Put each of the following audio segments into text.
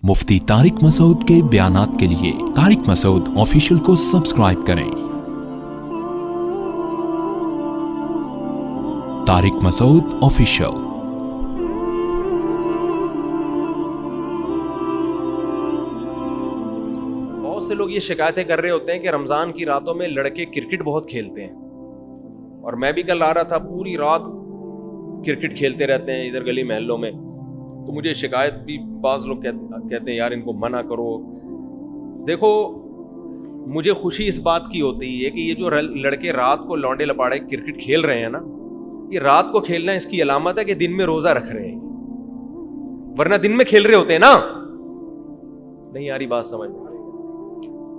مفتی طارق مسعود کے بیانات کے لیے طارق مسعود آفیشیل کو سبسکرائب کریں۔ طارق مسعود آفیشیل۔ بہت سے لوگ یہ شکایتیں کر رہے ہوتے ہیں کہ رمضان کی راتوں میں لڑکے کرکٹ بہت کھیلتے ہیں، اور میں بھی کل آ رہا تھا، پوری رات کرکٹ کھیلتے رہتے ہیں ادھر گلی محلوں میں۔ تو مجھے شکایت بھی بعض لوگ کہتے ہیں یار ان کو منع کرو۔ دیکھو، مجھے خوشی اس بات کی ہوتی ہے کہ یہ جو لڑکے رات کو لونڈے لپاڑے کرکٹ کھیل رہے ہیں نا، یہ رات کو کھیلنا اس کی علامت ہے کہ دن میں روزہ رکھ رہے ہیں، ورنہ دن میں کھیل رہے ہوتے ہیں نا۔ نہیں یاری بات سمجھ میں؟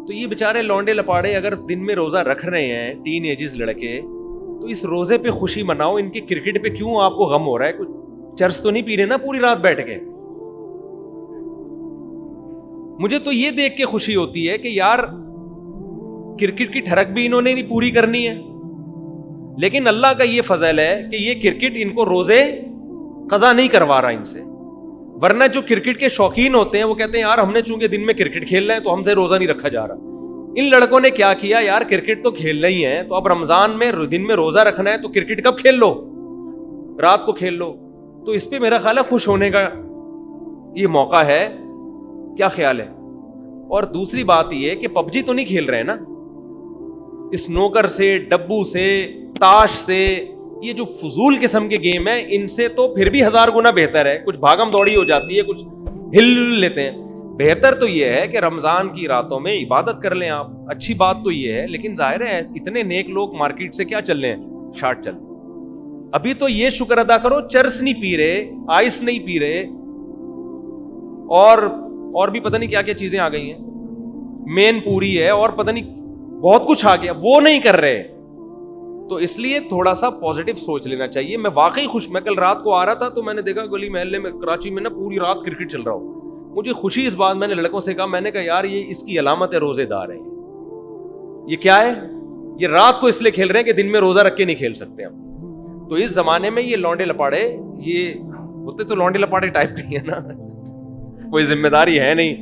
تو یہ بیچارے لونڈے لپاڑے اگر دن میں روزہ رکھ رہے ہیں، ٹین ایجز لڑکے، تو اس روزے پہ خوشی مناؤ، ان کے کرکٹ پہ کیوں آپ کو غم ہو رہا ہے؟ کچھ چرس تو نہیں پی رہے نا پوری رات بیٹھ کے؟ مجھے تو یہ دیکھ کے خوشی ہوتی ہے کہ یار کرکٹ کی ٹھڑک بھی انہوں نے نہیں پوری کرنی ہے، لیکن اللہ کا یہ فضل ہے کہ یہ کرکٹ ان کو روزے قضا نہیں کروا رہا ان سے۔ ورنہ جو کرکٹ کے شوقین ہوتے ہیں وہ کہتے ہیں یار ہم نے چونکہ دن میں کرکٹ کھیلنا ہے تو ہم سے روزہ نہیں رکھا جا رہا۔ ان لڑکوں نے کیا کیا یار، کرکٹ تو کھیلنا ہی ہے، تو اب رمضان میں دن میں روزہ رکھنا ہے تو کرکٹ کب کھیل لو؟ رات کو کھیل لو۔ تو اس پہ میرا خیال ہے خوش ہونے کا یہ موقع ہے۔ کیا خیال ہے؟ اور دوسری بات یہ ہے کہ پب جی تو نہیں کھیل رہے نا، اسنوکر سے، ڈبو سے، تاش سے، یہ جو فضول قسم کے گیم ہیں ان سے تو پھر بھی 1000 گنا بہتر ہے۔ کچھ بھاگم دوڑی ہو جاتی ہے، کچھ ہل لیتے ہیں۔ بہتر تو یہ ہے کہ رمضان کی راتوں میں عبادت کر لیں آپ، اچھی بات تو یہ ہے، لیکن ظاہر ہے اتنے نیک لوگ مارکیٹ سے کیا چل رہے ہیں؟ شارٹ چل رہے ہیں۔ ابھی تو یہ شکر ادا کرو چرس نہیں پی رہے، آئس نہیں پی رہے، اور بھی پتہ نہیں کیا کیا چیزیں آ گئی ہیں، مین پوری ہے اور پتہ نہیں بہت کچھ آ گیا، وہ نہیں کر رہے۔ تو اس لیے تھوڑا سا پازیٹیو سوچ لینا چاہیے۔ میں واقعی خوش، میں کل رات کو آ رہا تھا تو میں نے دیکھا گلی محلے میں کراچی میں نا پوری رات کرکٹ چل رہا ہو۔ مجھے خوشی اس بات، میں نے لڑکوں سے کہا، میں نے کہا یار یہ اس کی علامت ہے روزے دار ہیں۔ یہ کیا ہے؟ یہ رات کو اس لیے کھیل رہے ہیں کہ دن میں روزہ رکھ کے نہیں کھیل سکتے ہم۔ تو اس زمانے میں یہ لونڈے لپاڑے، یہ ہوتے تو لونڈے لپاڑے ٹائپ کے ہیں نا، کوئی ذمہ داری ہے نہیں،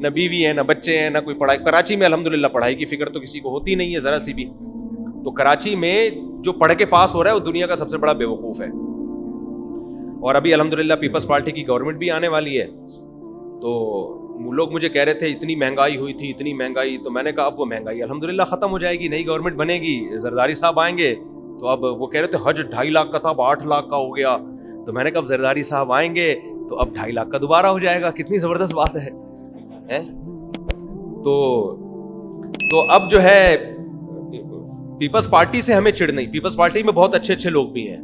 نہ بیوی ہے، نہ بچے ہیں، نہ کوئی پڑھائی۔ کراچی میں الحمدللہ پڑھائی کی فکر تو کسی کو ہوتی نہیں ہے ذرا سی بھی۔ تو کراچی میں جو پڑھ کے پاس ہو رہا ہے وہ دنیا کا سب سے بڑا بیوقوف ہے۔ اور ابھی الحمدللہ پیپلز پارٹی کی گورنمنٹ بھی آنے والی ہے۔ تو لوگ مجھے کہہ رہے تھے اتنی مہنگائی ہوئی تھی، اتنی مہنگائی، تو میں نے کہا اب وہ مہنگائی الحمدللہ ختم ہو جائے گی، نئی گورنمنٹ بنے گی، زرداری صاحب آئیں گے۔ تو اب وہ کہہ رہے تھے حج 2.5 لاکھ کا تھا، اب 8 لاکھ کا ہو گیا۔ تو میں نے کہا اب زرداری صاحب آئیں گے تو اب 2.5 لاکھ کا دوبارہ ہو جائے گا۔ کتنی زبردست بات ہے۔ تو اب جو ہے پیپلز پارٹی سے ہمیں چڑ نہیں، پیپلز پارٹی میں بہت اچھے لوگ بھی ہیں۔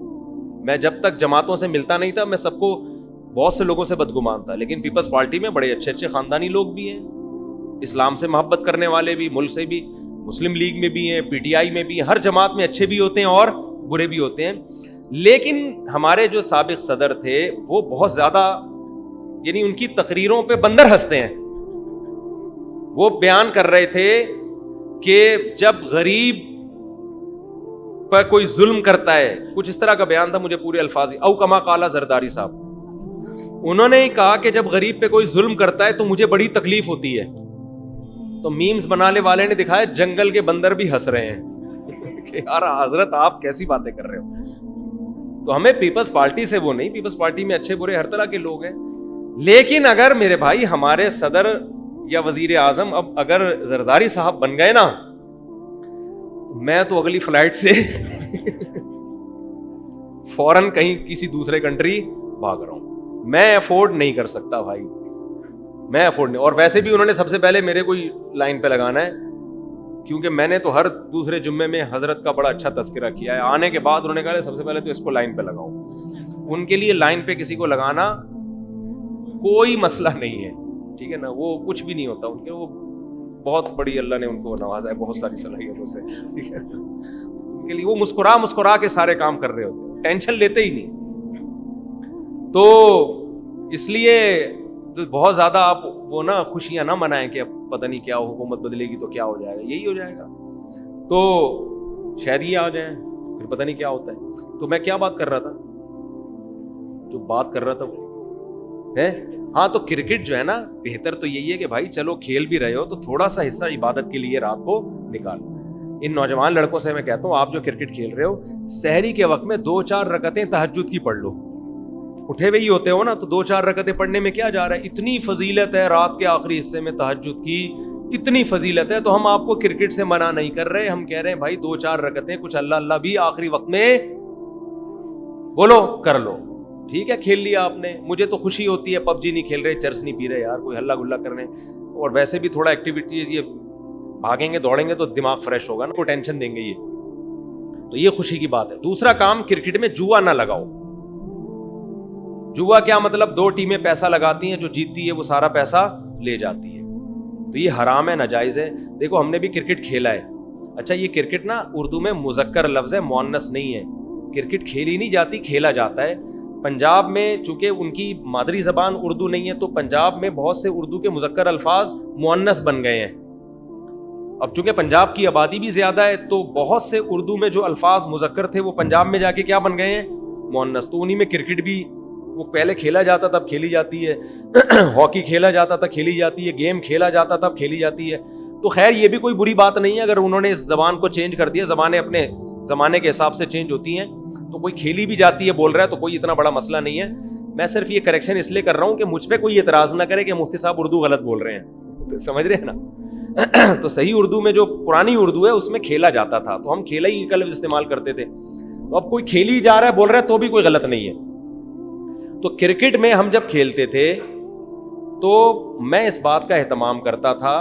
میں جب تک جماعتوں سے ملتا نہیں تھا میں سب کو، بہت سے لوگوں سے بدگمان تھا، لیکن پیپلز پارٹی میں بڑے اچھے خاندانی لوگ بھی ہیں، اسلام سے محبت کرنے والے بھی، ملک سے بھی، مسلم لیگ میں بھی ہیں، پی ٹی آئی میں بھی ہیں، ہر جماعت میں اچھے بھی ہوتے ہیں اور برے بھی ہوتے ہیں۔ لیکن ہمارے جو سابق صدر تھے وہ بہت زیادہ، یعنی ان کی تقریروں پہ بندر ہنستے ہیں۔ وہ بیان کر رہے تھے کہ جب غریب پر کوئی ظلم کرتا ہے، کچھ اس طرح کا بیان تھا، مجھے پورے الفاظ او کما قالا زرداری صاحب، انہوں نے کہا کہ جب غریب پہ کوئی ظلم کرتا ہے تو مجھے بڑی تکلیف ہوتی ہے۔ تو میمز بنانے والے نے دکھایا جنگل کے بندر بھی ہنس رہے ہیں کہ یار حضرت آپ کیسی باتیں کر رہے ہو۔ تو ہمیں پیپلز پارٹی سے وہ نہیں، پیپلز پارٹی میں اچھے برے ہر طرح کے لوگ ہیں، لیکن اگر میرے بھائی ہمارے صدر یا وزیر اعظم اب اگر زرداری صاحب بن گئے نا، میں تو اگلی فلائٹ سے فوراً کہیں کسی دوسرے کنٹری بھاگ رہا ہوں۔ میں افورڈ نہیں کر سکتا بھائی، میں افورڈ نہیں۔ اور ویسے بھی انہوں نے سب سے پہلے میرے کوئی لائن پہ لگانا ہے، کیونکہ میں نے تو ہر دوسرے جمعے میں حضرت کا بڑا اچھا تذکرہ کیا ہے۔ آنے کے بعد انہوں نے کہا سب سے پہلے تو اس کو لائن پہ لگاؤ۔ ان کے لیے لائن پہ کسی کو لگانا کوئی مسئلہ نہیں ہے، ٹھیک ہے نا، وہ کچھ بھی نہیں ہوتا ان کے، وہ بہت بڑی اللہ نے ان کو نوازا ہے بہت ساری صلاحیتوں سے، ٹھیک ہے۔ ان کے لیے وہ مسکرا کے سارے کام کر رہے ہوتے، ٹینشن لیتے ہی نہیں۔ تو اس لیے بہت زیادہ آپ وہ نا خوشیاں نہ منائیں کہ اب پتہ نہیں کیا حکومت بدلے گی تو کیا ہو جائے گا، یہی ہو جائے گا تو شاید یہ آ جائیں، پھر پتہ نہیں کیا ہوتا ہے۔ تو میں کیا بات کر رہا تھا، جو بات کر رہا تھا وہ ہے ہاں تو کرکٹ جو ہے نا بہتر تو یہی ہے کہ بھائی چلو کھیل بھی رہے ہو تو تھوڑا سا حصہ عبادت کے لیے رات کو نکالو. ان نوجوان لڑکوں سے میں کہتا ہوں آپ جو کرکٹ کھیل رہے ہو سحری کے وقت میں 2-4 رکعتیں تہجد کی پڑھ لو. اٹھے ہوئے ہی ہوتے ہو نا تو 2-4 رکعتیں پڑھنے میں کیا جا رہا ہے؟ اتنی فضیلت ہے رات کے آخری حصے میں تہجد کی, اتنی فضیلت ہے. تو ہم آپ کو کرکٹ سے منع نہیں کر رہے, ہم کہہ رہے ہیں بھائی 2-4 رکعتیں کچھ اللہ اللہ بھی آخری وقت میں بولو کر لو. ٹھیک ہے کھیل لیا آپ نے, مجھے تو خوشی ہوتی ہے پب جی نہیں کھیل رہے, چرس نہیں پی رہے یار, کوئی ہلا گلا کر رہے ہیں, اور ویسے بھی تھوڑا ایکٹیویٹی یہ بھاگیں گے دوڑیں گے تو دماغ فریش ہوگا نا, کوئی ٹینشن دیں گے یہ, تو یہ خوشی کی بات ہے. دوسرا کام, کرکٹ میں جوا نہ لگاؤ. جوا کیا مطلب؟ 2 ٹیمیں پیسہ لگاتی ہیں, جو جیتتی ہے وہ سارا پیسہ لے جاتی ہے, تو یہ حرام ہے, ناجائز ہے. دیکھو ہم نے بھی کرکٹ کھیلا ہے. اچھا یہ کرکٹ نا اردو میں مذکر لفظ ہے, مؤنث نہیں ہے. کرکٹ کھیلی نہیں جاتی, کھیلا جاتا ہے. پنجاب میں چونکہ ان کی مادری زبان اردو نہیں ہے تو پنجاب میں بہت سے اردو کے مذکر الفاظ مؤنث بن گئے ہیں. اب چونکہ پنجاب کی آبادی بھی زیادہ ہے تو بہت سے اردو میں جو الفاظ مذکر تھے وہ پنجاب میں جا کے کیا بن گئے ہیں؟ مؤنث. تو انہی میں کرکٹ بھی وہ پہلے کھیلا جاتا تھا اب کھیلی جاتی ہے, ہاکی کھیلا جاتا تھا کھیلی جاتی ہے, گیم کھیلا جاتا تھا اب کھیلی جاتی ہے. تو خیر یہ بھی کوئی بری بات نہیں ہے اگر انہوں نے اس زبان کو چینج کر دیا. زبانیں اپنے زمانے کے حساب سے چینج ہوتی ہیں, تو کوئی کھیلی بھی جاتی ہے بول رہا ہے تو کوئی اتنا بڑا مسئلہ نہیں ہے. میں صرف یہ کریکشن اس لیے کر رہا ہوں کہ مجھ پہ کوئی اعتراض نہ کرے کہ مفتی صاحب اردو غلط بول رہے ہیں, تو سمجھ رہے ہیں نا. تو صحیح اردو میں جو پرانی اردو ہے اس میں کھیلا جاتا تھا تو ہم کھیلا ہی کا لفظ استعمال کرتے تھے. تو اب کوئی کھیلی جا رہا ہے بول رہا ہے تو بھی کوئی غلط نہیں ہے. تو کرکٹ میں ہم جب کھیلتے تھے تو میں اس بات کا اہتمام کرتا تھا,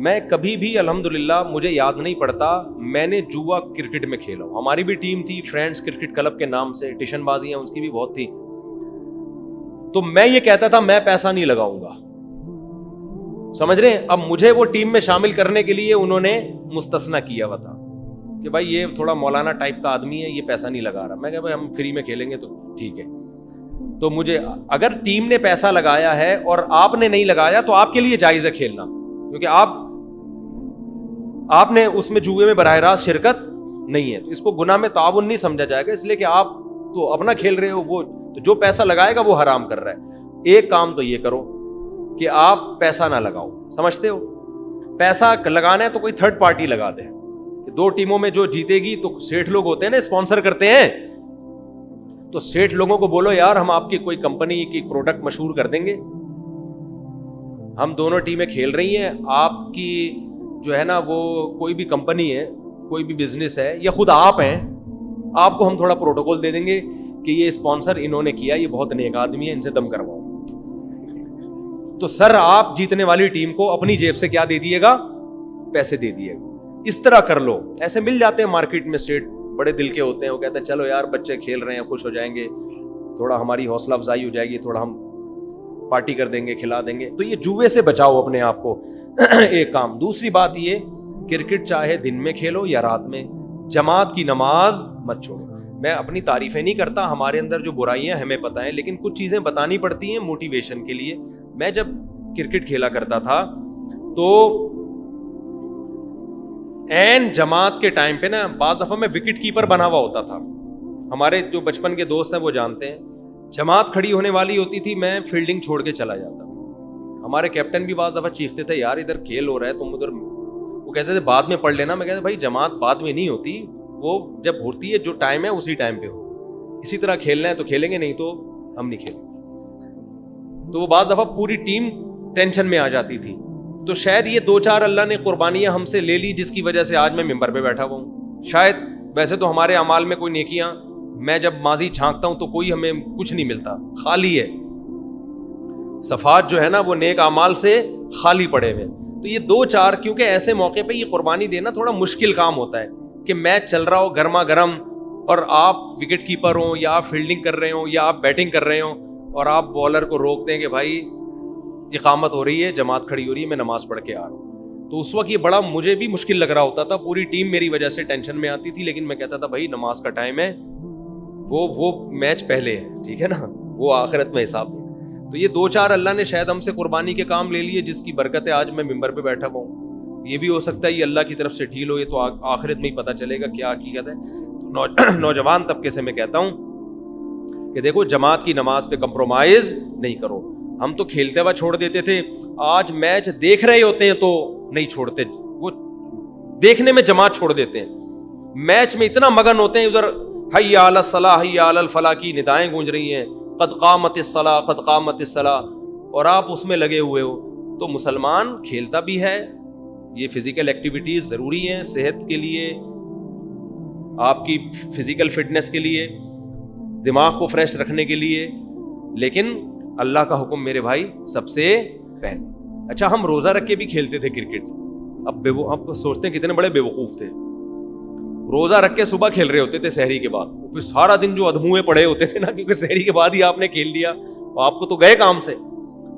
میں کبھی بھی الحمدللہ مجھے یاد نہیں پڑتا میں نے جوا کرکٹ میں کھیلا ہوں. ہماری بھی ٹیم تھی فرینڈز کرکٹ کلب کے نام سے, ٹیشن بازیاں اس کی بھی بہت تھی. تو میں یہ کہتا تھا میں پیسہ نہیں لگاؤں گا, سمجھ رہے ہیں. اب مجھے وہ ٹیم میں شامل کرنے کے لیے انہوں نے مستثنا کیا ہوا تھا کہ بھائی یہ تھوڑا مولانا ٹائپ کا آدمی ہے, یہ پیسہ نہیں لگا رہا. میں کہا بھائی ہم فری میں کھیلیں گے تو ٹھیک ہے. تو مجھے اگر ٹیم نے پیسہ لگایا ہے اور آپ نے نہیں لگایا تو آپ کے لیے جائز ہے کھیلنا, کیونکہ آپ نے اس میں جوئے میں براہ راست شرکت نہیں ہے, تو اس کو گناہ میں تعاون نہیں سمجھا جائے گا, اس لیے کہ آپ تو اپنا کھیل رہے ہو, وہ تو جو پیسہ لگائے گا وہ حرام کر رہا ہے. ایک کام تو یہ کرو کہ آپ پیسہ نہ لگاؤ, سمجھتے ہو. پیسہ لگانا ہے تو کوئی تھرڈ پارٹی لگا دیں, 2 ٹیموں میں جو جیتے گی تو سیٹھ لوگ ہوتے ہیں نا اسپانسر کرتے ہیں, تو سیٹھ لوگوں کو بولو یار ہم آپ کی کوئی کمپنی کی پروڈکٹ مشہور کر دیں گے, ہم دونوں ٹیمیں کھیل رہی ہیں, آپ کی جو ہے نا وہ کوئی بھی کمپنی ہے کوئی بھی بزنس ہے یا خود آپ ہیں, آپ کو ہم تھوڑا پروٹوکول دے دیں گے کہ یہ اسپانسر انہوں نے کیا, یہ بہت نیک آدمی ہے, ان سے دم کرواؤ. تو سر آپ جیتنے والی ٹیم کو اپنی جیب سے کیا دے دیے گا؟ پیسے دے دیے گا. اس طرح کر لو. ایسے مل جاتے ہیں مارکیٹ میں اسٹیٹ, بڑے دل کے ہوتے ہیں, وہ کہتے ہیں چلو یار بچے کھیل رہے ہیں خوش ہو جائیں گے, تھوڑا ہماری حوصلہ افزائی ہو جائے گی, تھوڑا ہم پارٹی کر دیں گے کھلا دیں گے. تو یہ جوئے سے بچاؤ اپنے آپ کو, ایک کام. دوسری بات یہ, کرکٹ چاہے دن میں کھیلو یا رات میں, جماعت کی نماز مت چھوڑو. میں اپنی تعریفیں نہیں کرتا, ہمارے اندر جو برائیاں ہمیں پتہ ہیں, لیکن کچھ چیزیں بتانی پڑتی ہیں موٹیویشن کے لیے. میں جب کرکٹ کھیلا کرتا تھا تو این جماعت کے ٹائم پہ نا بعض دفعہ میں وکٹ کیپر بنا ہوا ہوتا تھا. ہمارے جو بچپن کے دوست ہیں وہ جانتے ہیں, جماعت کھڑی ہونے والی ہوتی تھی, میں فیلڈنگ چھوڑ کے چلا جاتا. ہمارے کیپٹن بھی بعض دفعہ چیختے تھے یار ادھر کھیل ہو رہا ہے تم ادھر, وہ کہتے تھے بعد میں پڑھ لینا. میں کہتا بھائی جماعت بعد میں نہیں ہوتی, وہ جب ہوتی ہے جو ٹائم ہے اسی ٹائم پہ ہو. اسی طرح کھیلنا ہے تو کھیلیں گے, نہیں تو ہم نہیں کھیلیں. تو وہ بعض دفعہ پوری ٹیم ٹینشن میں آ جاتی تھی. تو شاید یہ 2-4 اللہ نے قربانیاں ہم سے لے لی جس کی وجہ سے آج میں ممبر پہ بیٹھا ہوا ہوں. شاید ویسے تو ہمارے اعمال میں کوئی نیکیاں, میں جب ماضی جھانکتا ہوں تو کوئی ہمیں کچھ نہیں ملتا, خالی ہے. صفات جو ہے نا وہ نیک اعمال سے خالی پڑے ہوئے. تو یہ 2-4 کیونکہ ایسے موقع پہ یہ قربانی دینا تھوڑا مشکل کام ہوتا ہے کہ میچ چل رہا ہو گرما گرم اور آپ وکٹ کیپر ہوں یا آپ فیلڈنگ کر رہے ہوں یا آپ بیٹنگ کر رہے ہوں اور آپ بالر کو روک دیں کہ بھائی اقامت ہو رہی ہے, جماعت کھڑی ہو رہی ہے, میں نماز پڑھ کے آ رہا ہوں. تو اس وقت یہ بڑا مجھے بھی مشکل لگ رہا ہوتا تھا, پوری ٹیم میری وجہ سے ٹینشن میں آتی تھی, لیکن میں کہتا تھا بھائی نماز کا ٹائم ہے, وہ میچ پہلے ہے, ٹھیک ہے نا, وہ آخرت میں حساب ہے. تو یہ 2-4 اللہ نے شاید ہم سے قربانی کے کام لے لیے جس کی برکت ہے آج میں ممبر پہ بیٹھا ہوا ہوں. یہ بھی ہو سکتا ہے یہ اللہ کی طرف سے ڈھیل ہو, یہ تو آخرت میں ہی پتہ چلے گا کیا حقیقت ہے. تو نوجوان طبقے سے میں کہتا ہوں کہ دیکھو جماعت کی نماز پہ کمپرومائز نہیں کرو. ہم تو کھیلتے ہوا چھوڑ دیتے تھے, آج میچ دیکھ رہے ہوتے ہیں تو نہیں چھوڑتے, وہ دیکھنے میں جماعت چھوڑ دیتے ہیں, میچ میں اتنا مگن ہوتے ہیں, ادھر حی علی الصلاح حی علی الفلاح کی ندائیں گونج رہی ہیں, قد قامت الصلاح قد قامت الصلاح, اور آپ اس میں لگے ہوئے ہو. تو مسلمان کھیلتا بھی ہے, یہ فزیکل ایکٹیویٹیز ضروری ہیں صحت کے لیے, آپ کی فزیکل فٹنس کے لیے, دماغ کو فریش رکھنے کے لیے, لیکن اللہ کا حکم میرے بھائی سب سے پہلے. اچھا ہم روزہ رکھ کے بھی کھیلتے تھے کرکٹ, اب سوچتے ہیں کتنے بڑے بے وقوف تھے, روزہ رکھ کے صبح کھیل رہے ہوتے تھے سحری کے بعد, پھر سارا دن جو ادھموئے پڑے ہوتے تھے نا, کیونکہ سحری کے بعد ہی آپ نے کھیل لیا, آپ کو تو گئے کام سے,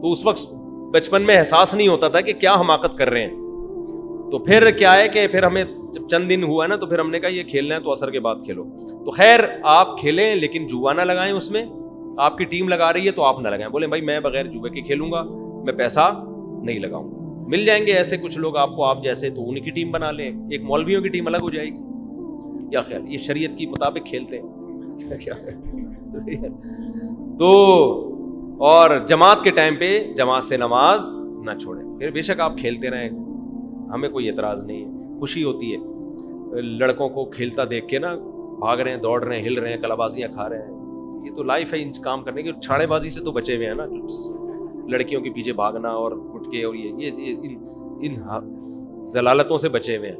تو اس وقت بچپن میں احساس نہیں ہوتا تھا کہ کیا حماقت کر رہے ہیں. تو پھر کیا ہے کہ پھر ہمیں جب چند دن ہوا نا تو پھر ہم نے کہا یہ کھیلنا ہے تو عصر کے بعد کھیلو. تو خیر آپ کھیلیں لیکن جوا نہ لگائیں, اس میں آپ کی ٹیم لگا رہی ہے تو آپ نہ لگائیں, بولیں بھائی میں بغیر جوے کے کھیلوں گا, میں پیسہ نہیں لگاؤں گا. مل جائیں گے ایسے کچھ لوگ آپ کو, آپ جیسے, تو ان کی ٹیم بنا لیں, ایک مولویوں کی ٹیم الگ ہو جائے گی. کیا خیال, یہ شریعت کی مطابق کھیلتے ہیں کیا تو, اور جماعت کے ٹائم پہ جماعت سے نماز نہ چھوڑیں. پھر بے شک آپ کھیلتے رہیں, ہمیں کوئی اعتراض نہیں ہے, خوشی ہوتی ہے لڑکوں کو کھیلتا دیکھ کے نا, بھاگ رہے ہیں, دوڑ رہے ہیں, ہل رہے ہیں, کلابازیاں کھا رہے ہیں. یہ تو لائف ہے ان کام کرنے کی, چھاڑے بازی سے تو بچے ہوئے ہیں نا, لڑکیوں کے پیچھے بھاگنا اور اٹھ کے, اور یہ ان ضلالتوں سے بچے ہوئے ہیں.